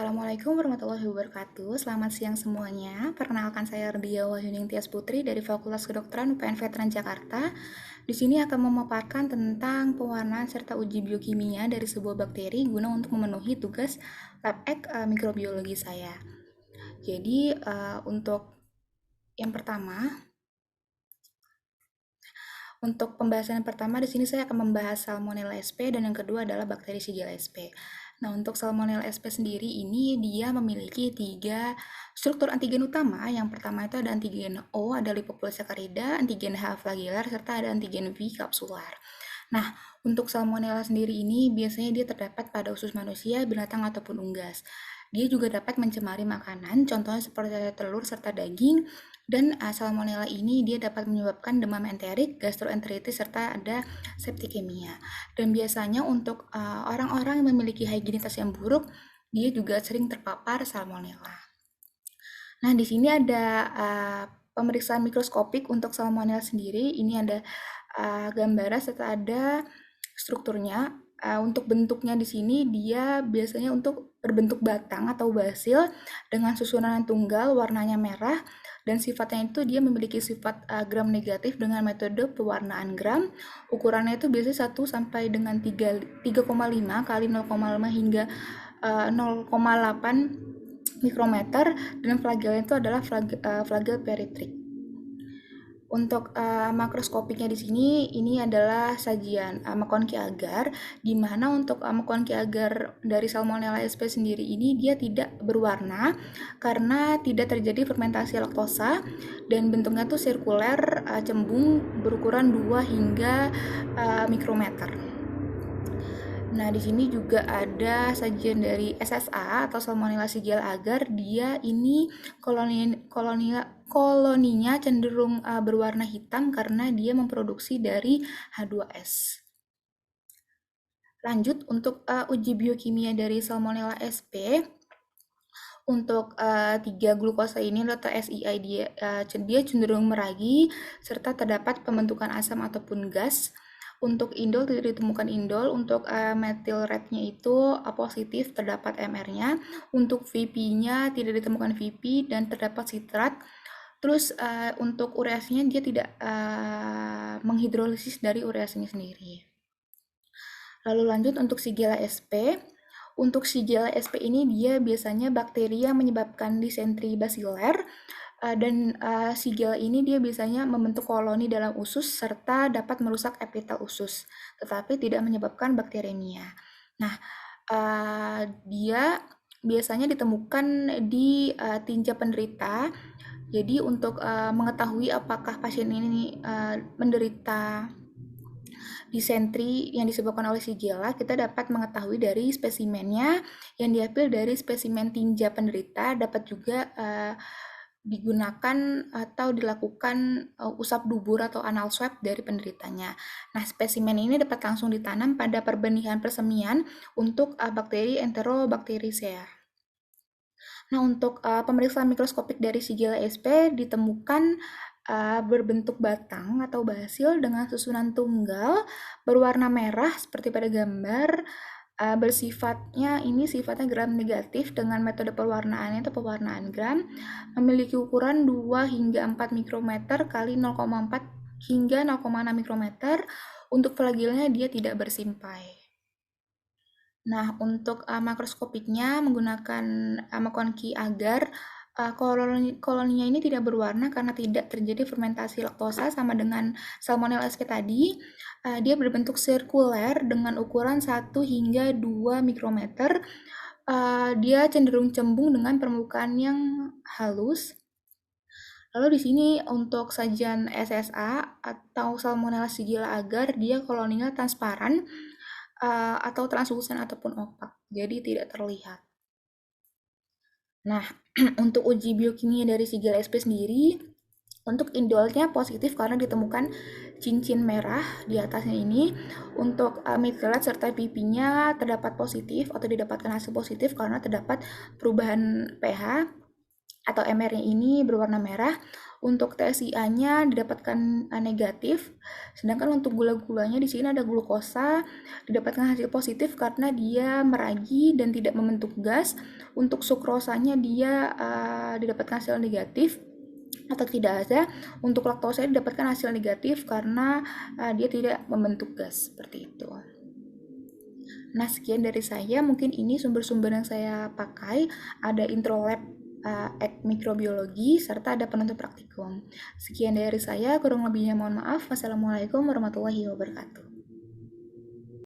Assalamualaikum warahmatullahi wabarakatuh. Selamat siang semuanya. Perkenalkan saya Ardia Wahyuning Tias Putri dari Fakultas Kedokteran UPN Veteran Jakarta. Di sini akan memaparkan tentang pewarnaan serta uji biokimia dari sebuah bakteri guna untuk memenuhi tugas lab mikrobiologi saya. Jadi untuk yang pertama, untuk pembahasan yang pertama di sini saya akan membahas Salmonella sp dan yang kedua adalah bakteri Shigella sp. Nah, untuk Salmonella sp sendiri ini dia memiliki 3 struktur antigen utama. Yang pertama itu ada antigen O, ada lipopolysaccharida, antigen H flagelar, serta ada antigen V kapsular. Nah, untuk Salmonella sendiri ini biasanya dia terdapat pada usus manusia, binatang ataupun unggas. Dia juga dapat mencemari makanan, contohnya seperti telur serta daging, dan Salmonella ini dia dapat menyebabkan demam enterik, gastroenteritis, serta ada septikemia. Dan biasanya untuk orang-orang yang memiliki higienitas yang buruk, dia juga sering terpapar Salmonella. Nah, di sini ada pemeriksaan mikroskopik untuk Salmonella sendiri. Ini ada gambaran serta ada strukturnya. Untuk bentuknya di sini dia biasanya untuk berbentuk batang atau basil dengan susunan tunggal, warnanya merah, dan sifatnya itu dia memiliki sifat gram negatif dengan metode pewarnaan gram. Ukurannya itu biasanya 1 sampai dengan 3,5 kali 0,5 hingga 0,8 mikrometer, dan flagelnya itu adalah flagel peritrik. Untuk makroskopiknya di sini ini adalah sajian McConkey agar, di mana untuk McConkey agar dari Salmonella sp sendiri ini dia tidak berwarna karena tidak terjadi fermentasi laktosa, dan bentuknya tuh sirkuler, cembung, berukuran 2 hingga mikrometer. Nah, di sini juga ada sajian dari SSA atau Salmonella Shigella agar. Dia ini koloninya cenderung berwarna hitam karena dia memproduksi dari H2S. Lanjut untuk uji biokimia dari Salmonella sp. Untuk 3 glukosa ini atau SII dia cenderung meragi serta terdapat pembentukan asam ataupun gas. Untuk indol tidak ditemukan indol. Untuk methyl red-nya itu positif, terdapat MR-nya. Untuk VP-nya tidak ditemukan VP dan terdapat sitrat. Terus untuk ureasinya dia tidak menghidrolisis dari ureasinya sendiri. Lalu lanjut untuk Shigella sp. Untuk Shigella sp ini dia biasanya bakteri yang menyebabkan disentri basiler, dan Shigella ini dia biasanya membentuk koloni dalam usus serta dapat merusak epitel usus, tetapi tidak menyebabkan bakteremia. Nah, dia biasanya ditemukan di tinja penderita. Jadi untuk mengetahui apakah pasien ini menderita disentri yang disebabkan oleh Shigella, kita dapat mengetahui dari spesimennya yang diambil dari spesimen tinja penderita. Dapat juga digunakan atau dilakukan usap dubur atau anal swab dari penderitanya. Nah, spesimen ini dapat langsung ditanam pada perbenihan persemian untuk bakteri Enterobacteriaceae. Nah, untuk pemeriksaan mikroskopik dari Shigella sp ditemukan berbentuk batang atau basil dengan susunan tunggal, berwarna merah seperti pada gambar, sifatnya gram negatif dengan metode pewarnaannya itu pewarnaan gram, memiliki ukuran 2 hingga 4 mikrometer kali 0,4 hingga 0,6 mikrometer. Untuk flagilnya dia tidak bersimpai. Nah, untuk makroskopiknya menggunakan McConkey agar, koloninya ini tidak berwarna karena tidak terjadi fermentasi laktosa sama dengan Salmonella sp tadi. Dia berbentuk sirkuler dengan ukuran 1 hingga 2 mikrometer. Dia cenderung cembung dengan permukaan yang halus. Lalu di sini untuk sajian SSA atau Salmonella Shigella agar, dia koloninya transparan atau translucent ataupun opak, jadi tidak terlihat. Nah, untuk uji biokimia dari Shigella sp sendiri, untuk indolnya positif karena ditemukan cincin merah di atasnya ini. Untuk methyl serta PP-nya terdapat positif atau didapatkan hasil positif karena terdapat perubahan pH. atau MR-nya ini berwarna merah. Untuk TSIA-nya didapatkan negatif, sedangkan untuk gula-gulanya di sini ada glukosa, didapatkan hasil positif karena dia meragi dan tidak membentuk gas. Untuk sukrosanya dia didapatkan hasil negatif atau tidak ada. Untuk laktosa didapatkan hasil negatif karena dia tidak membentuk gas, seperti itu. Nah, sekian dari saya. Mungkin ini sumber-sumber yang saya pakai. Ada intro lab mikrobiologi, serta ada penuntut praktikum. Sekian dari saya, kurang lebihnya mohon maaf. Wassalamualaikum warahmatullahi wabarakatuh.